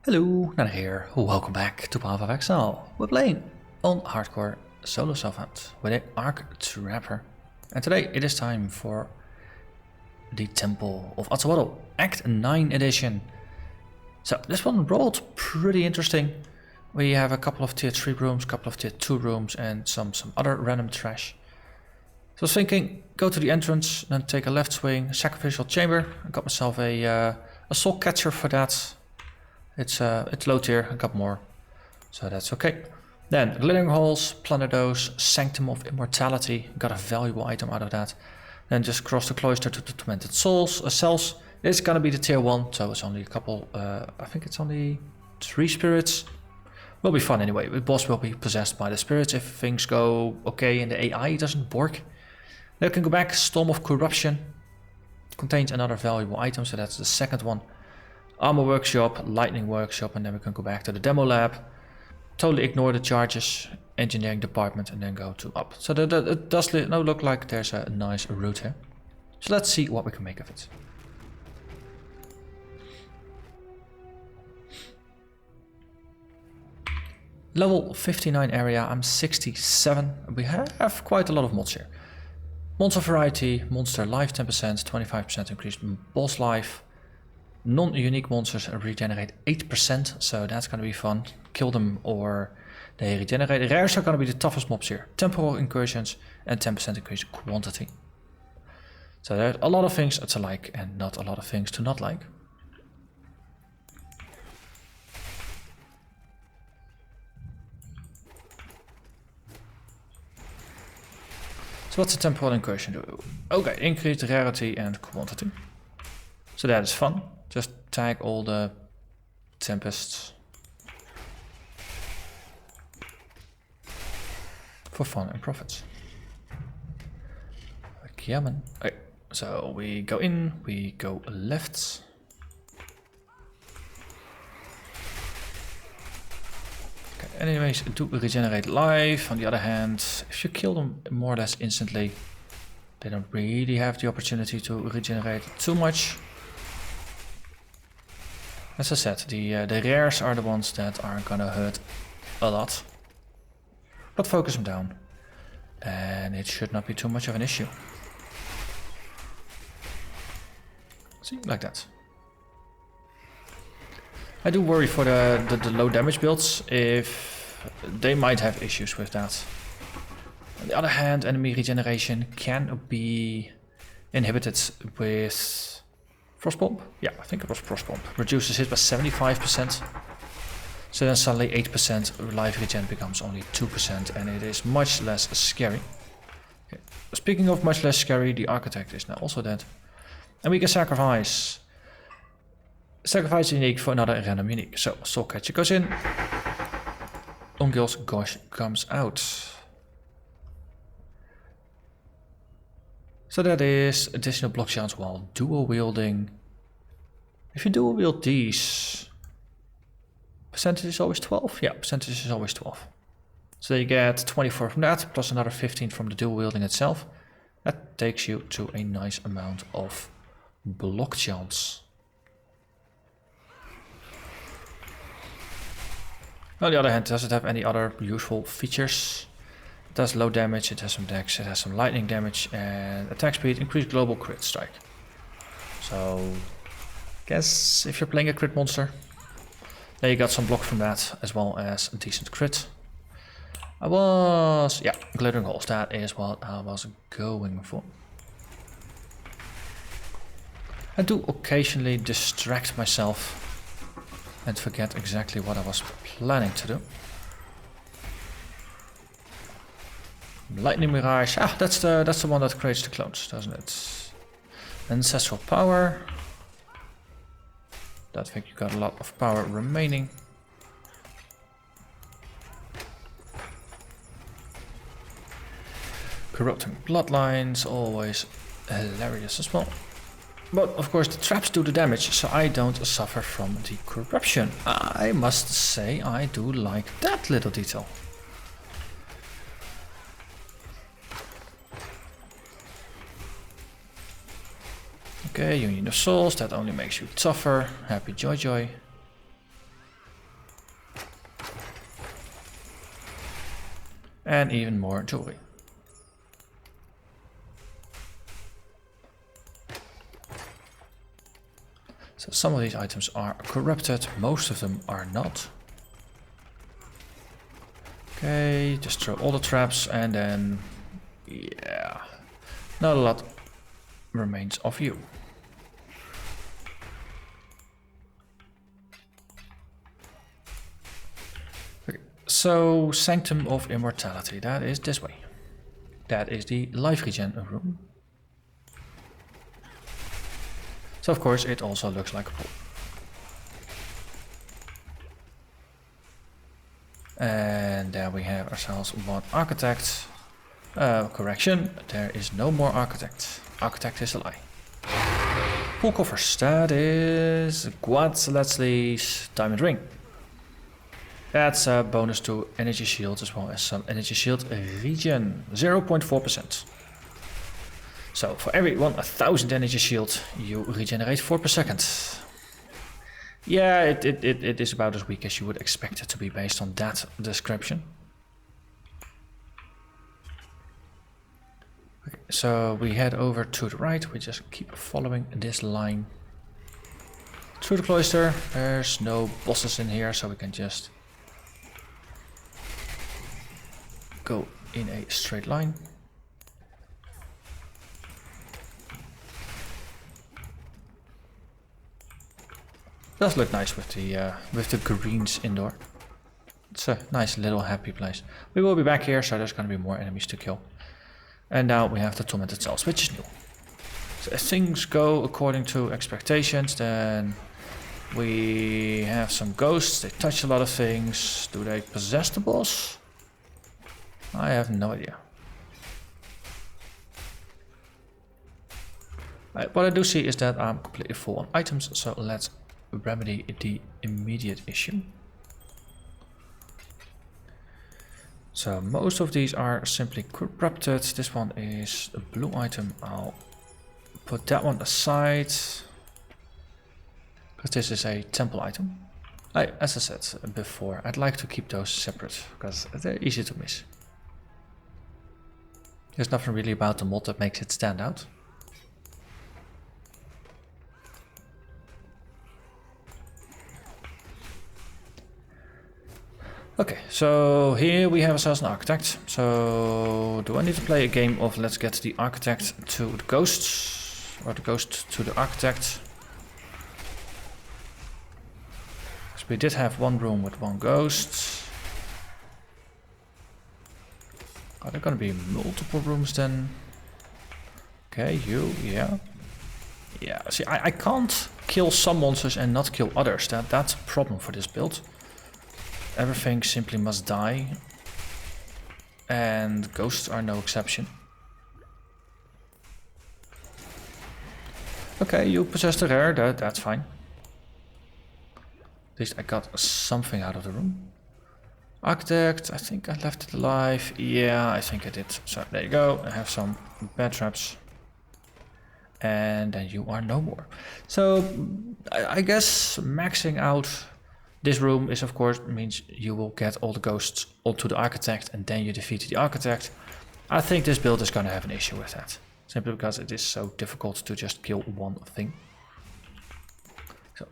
Hello, Narnach here. Welcome back to Path of Exile. We're playing on hardcore solo self-hunt with a Arc Trapper. And today it is time for the Temple of Atzoatl, Act 9 edition. So this one rolled pretty interesting. We have a couple of tier 3 rooms, a couple of tier 2 rooms and some other random trash. So I was thinking, go to the entrance, then take a left swing, sacrificial chamber. I got myself a soul catcher for that. It's low tier, I got more, so that's okay. Then glittering halls, planetos, sanctum of immortality, got a valuable item out of that. Then just cross the cloister to the tormented cells. It's gonna be the tier 1, so it's only a couple, I think it's only 3 spirits. Will be fun anyway. The boss will be possessed by the spirits if things go okay and the AI doesn't work. Then we can go back, Storm of Corruption, contains another valuable item, so that's the second one. Armor workshop, lightning workshop, and then we can go back to the demo lab. Totally ignore the charges, engineering department, and then go to up. So it does look like there's a nice route here. So let's see what we can make of it. Level 59 area, I'm 67. We have quite a lot of mods here. Monster variety, monster life 10%, 25% increased boss life. Non-unique monsters regenerate 8%, so that's going to be fun. Kill them or they regenerate. Rares are going to be the toughest mobs here. Temporal incursions and 10% increased quantity. So there's a lot of things to like and not a lot of things to not like. So what's a temporal incursion do? Okay, increased rarity and quantity. So that is fun. Just tag all the tempests for fun and profits. Okay, man. Okay, so we go in, we go left. Okay, enemies do regenerate life. On the other hand, if you kill them more or less instantly, they don't really have the opportunity to regenerate too much. As I said, the rares are the ones that are gonna hurt a lot. But focus them down. And it should not be too much of an issue. See, like that. I do worry for the low damage builds if they might have issues with that. On the other hand, enemy regeneration can be inhibited with Frostbomb? Yeah, I think it was Frostbomb. Reduces hit by 75%. So then suddenly 8% life regen becomes only 2% and it is much less scary. Okay. Speaking of much less scary, the Architect is now also dead. And we can sacrifice. Sacrifice unique for another random unique. So Soul Catcher goes in. Ungil's Gosh comes out. So that is additional block chance while dual wielding. If you dual wield these, percentage is always 12? Yeah, percentage is always 12. So you get 24 from that, plus another 15 from the dual wielding itself. That takes you to a nice amount of block chance. On the other hand, does it have any other useful features? It does low damage, it has some dex, it has some lightning damage, and attack speed, increased global crit strike. So, guess if you're playing a crit monster, then you got some block from that, as well as a decent crit. Yeah, glittering halls, that is what I was going for. I do occasionally distract myself and forget exactly what I was planning to do. Lightning Mirage, that's the one that creates the clones, doesn't it? Ancestral Power. I think you got a lot of power remaining. Corrupting Bloodlines, always hilarious as well. But of course the traps do the damage, so I don't suffer from the corruption. I must say I do like that little detail. Okay, Union of Souls, that only makes you tougher. Happy joy joy. And even more jewelry. So some of these items are corrupted, most of them are not. Okay, just throw all the traps and then, yeah, not a lot remains of you. Okay, so Sanctum of Immortality, that is this way. That is the life regen room. So of course it also looks like a pool. And there we have ourselves one architect. Correction, there is no more architect. Architect is a lie. Pool coffers, that is Atzoatl's diamond ring. That's a bonus to energy shield as well as some energy shield regen, 0.4%. So for every 1000 energy shield, you regenerate 4 per second. Yeah, it is about as weak as you would expect it to be based on that description. Okay, so we head over to the right, we just keep following this line. Through the cloister, there's no bosses in here, so we can just go in a straight line. Does look nice with the greens indoor. It's a nice little happy place. We will be back here, so there's gonna be more enemies to kill. And now we have the tormented cells, which is new. So if things go according to expectations, then we have some ghosts. They touch a lot of things. Do they possess the boss? I have no idea. What I do see is that I'm completely full on items, so let's remedy the immediate issue. So most of these are simply corrupted. This one is a blue item. I'll put that one aside because this is a temple item. As I said before, I'd like to keep those separate because they're easy to miss. There's nothing really about the mod that makes it stand out. Okay, so here we have ourselves an architect. So do I need to play a game of let's get the architect to the ghosts or the ghost to the architect? So we did have one room with one ghost. Are there gonna be multiple rooms then? Okay, you, yeah. Yeah, see, I can't kill some monsters and not kill others. That's a problem for this build. Everything simply must die, and ghosts are no exception. Okay, you possess the rare, that's fine. At least I got something out of the room. Architect, I think I left it alive. Yeah, I think I did. So there you go, I have some bad traps. And then you are no more. So I guess maxing out this room is of course means you will get all the ghosts onto the architect and then you defeat the architect. I think this build is gonna have an issue with that. Simply because it is so difficult to just kill one thing. So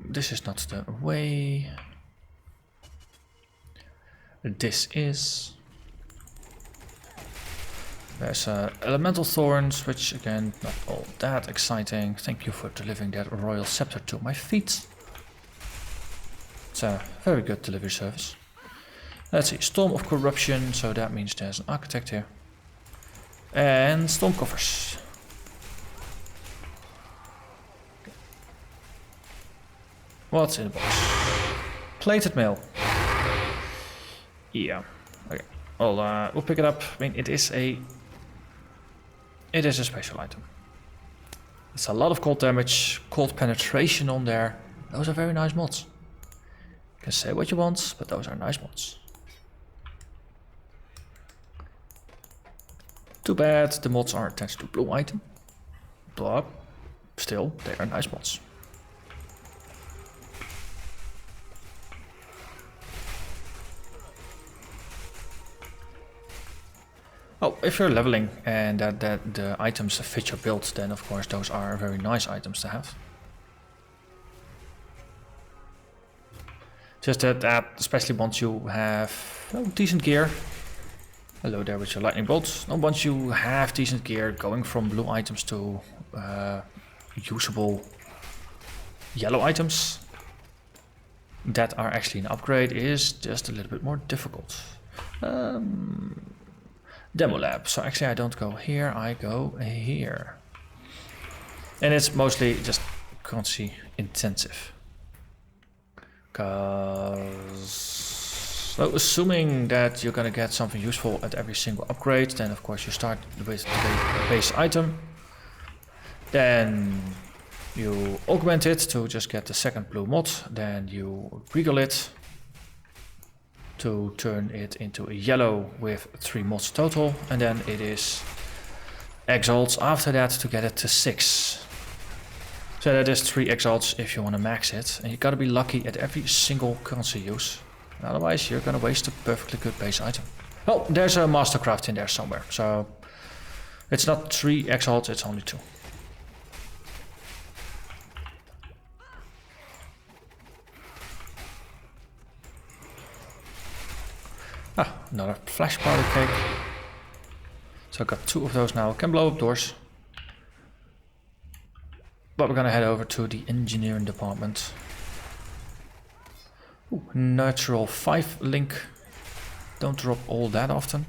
this is not the way. This is. There's elemental thorns, which again not all that exciting. Thank you for delivering that royal scepter to my feet. It's a very good delivery service. Let's see, Storm of Corruption, so that means there's an architect here. And Storm Coffers. What's in the box? Plated mail. Yeah, okay. We'll pick it up. I mean, it is a special item. It's a lot of cold damage, cold penetration on there. Those are very nice mods. You can say what you want, but those are nice mods. Too bad the mods are attached to blue item. But still, they are nice mods. Oh, if you're leveling and that the items fit your build, then of course those are very nice items to have. Just that especially once you have decent gear. Hello there with your lightning bolts. Once you have decent gear, going from blue items to usable yellow items that are actually an upgrade is just a little bit more difficult. Demo lab. So actually I don't go here, I go here. And it's mostly just currency intensive. So assuming that you're gonna get something useful at every single upgrade, then of course you start with the base item. Then you augment it to just get the second blue mod. Then you regal it to turn it into a yellow with 3 mods total. And then it is exalts after that to get it to 6. So that is 3 exalts if you want to max it. And you gotta be lucky at every single currency use. Otherwise you're gonna waste a perfectly good base item. Well, there's a mastercraft in there somewhere. So it's not 3 exalts, it's only 2. Ah, another flash powder cake. So I got 2 of those now. Can blow up doors. But we're gonna head over to the engineering department. Ooh, natural 5 link. Don't drop all that often.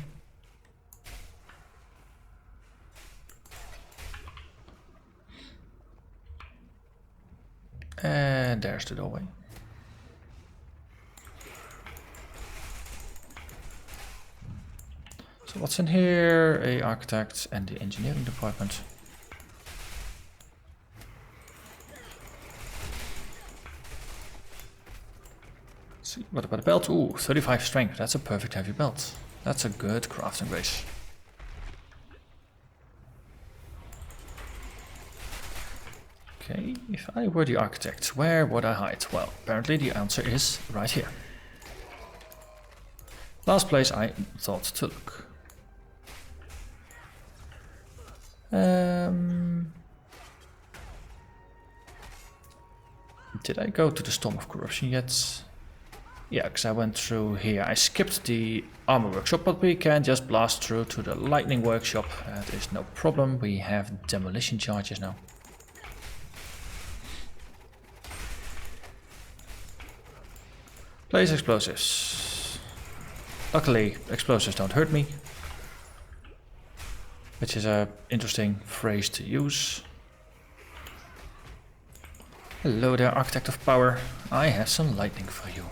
And there's the doorway. So what's in here? A architect and the engineering department. See, what about the belt? Ooh, 35 strength. That's a perfect heavy belt. That's a good crafting base. Okay, if I were the architect, where would I hide? Well, apparently the answer is right here. Last place I thought to look. Did I go to the Storm of Corruption yet? Yeah, because I went through here. I skipped the armor workshop, but we can just blast through to the lightning workshop. That is no problem. We have demolition charges now. Place explosives. Luckily, explosives don't hurt me, which is an interesting phrase to use. Hello there, Architect of Power. I have some lightning for you.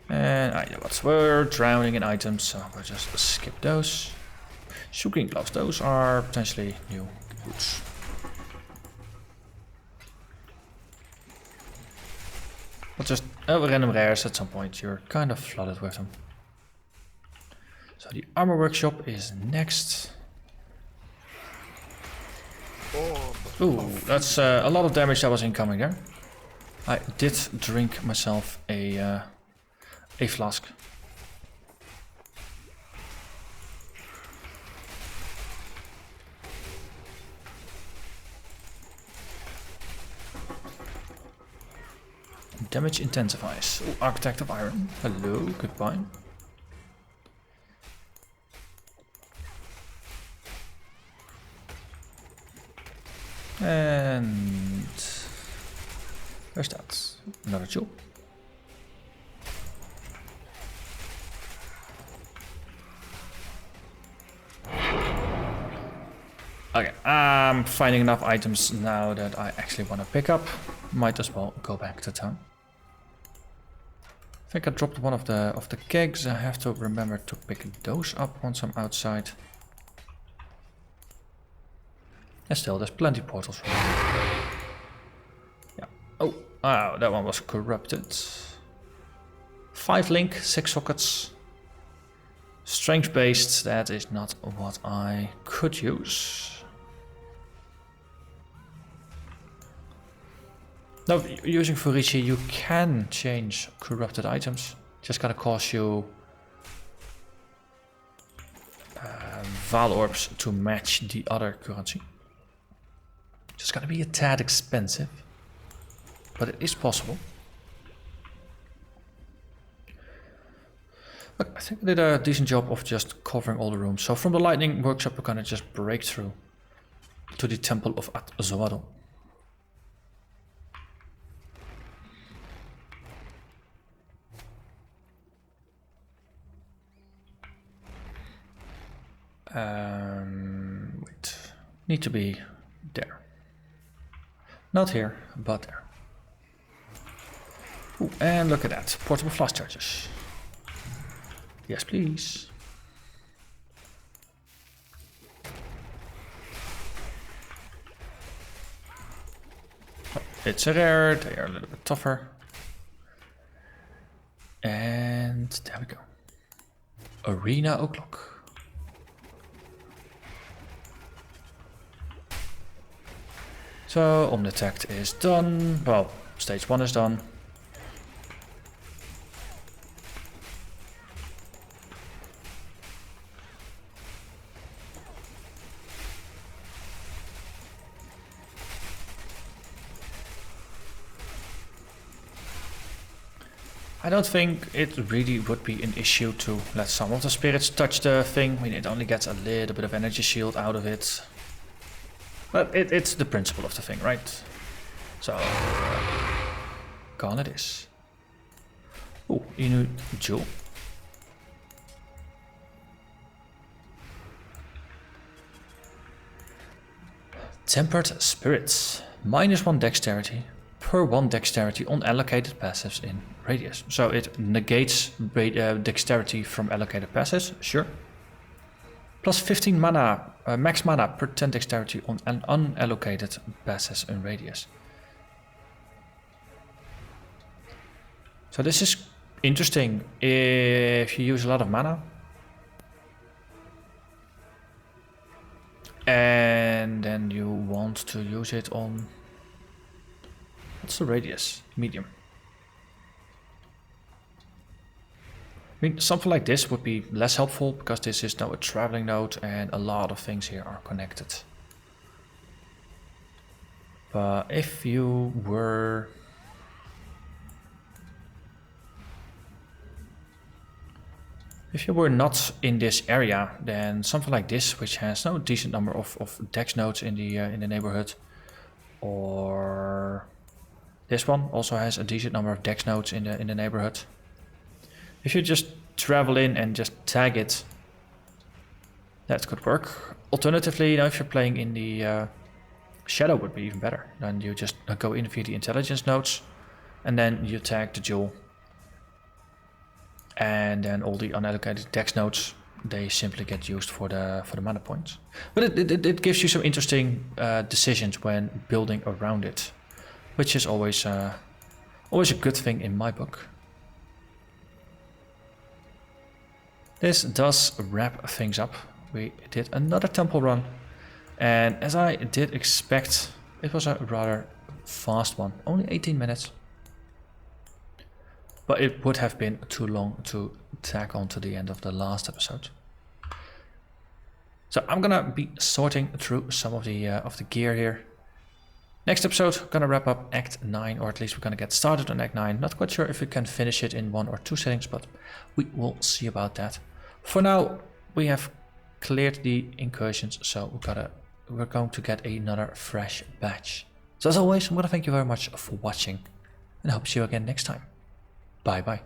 And I know what, we're drowning in items, so we'll just skip those. Shooting gloves, those are potentially new boots. But just random rares at some point, you're kind of flooded with them. So the armor workshop is next. Ooh, that's a lot of damage that was incoming there. I did drink myself a flask. Damage intensifies. Ooh, Architect of Iron. Hello, goodbye. And where's that? Another jewel. Okay, I'm finding enough items now that I actually want to pick up. Might as well go back to town. I think I dropped one of the kegs. I have to remember to pick those up once I'm outside. And still, there's plenty of portals. Yeah. Oh, wow, that one was corrupted. 5 link, 6 sockets. Strength based, that is not what I could use. Now, using Furici, you can change corrupted items. Just gotta cost you Vaal orbs to match the other currency. It's gonna be a tad expensive, but it is possible. Look, I think I did a decent job of just covering all the rooms. So from the lightning workshop, we're gonna just break through to the temple of Atzoatl. Wait, need to be there. Not here, but there. Ooh, and look at that, portable flash charges. Yes, please. Oh, it's a rare, they are a little bit tougher. And there we go. Arena O'Clock. So, Omnitect is done. Well, stage 1 is done. I don't think it really would be an issue to let some of the spirits touch the thing. I mean, it only gets a little bit of energy shield out of it. But it's the principle of the thing, right? So, gone it is. Oh, Inu Jewel. Tempered Spirits. -1 dexterity per 1 dexterity on allocated passives in radius. So it negates dexterity from allocated passives, sure. Plus 15 mana, max mana per 10 dexterity on an unallocated passives in radius. So this is interesting if you use a lot of mana. And then you want to use it on... What's the radius? Medium. I mean, something like this would be less helpful because this is now a traveling node and a lot of things here are connected. But if you were... If you were not in this area, then something like this, which has no decent number of dex nodes in the neighborhood, or this one also has a decent number of dex nodes in the neighborhood. If you just travel in and just tag it, that could work. Alternatively, you know, if you're playing in the shadow, would be even better. Then you just go in via the intelligence nodes, and then you tag the jewel. And then all the unallocated dex nodes, they simply get used for the mana points. But it gives you some interesting decisions when building around it, which is always a good thing in my book. This does wrap things up. We did another temple run, and as I did expect, it was a rather fast one, only 18 minutes. But it would have been too long to tack on to the end of the last episode. So I'm gonna be sorting through some of the gear here. Next episode, I'm gonna wrap up Act 9, or at least we're gonna get started on Act 9. Not quite sure if we can finish it in 1 or 2 settings, but we will see about that. For now, we have cleared the incursions, so we're going to get another fresh batch. So as always, I'm gonna thank you very much for watching, and I hope to see you again next time. Bye bye.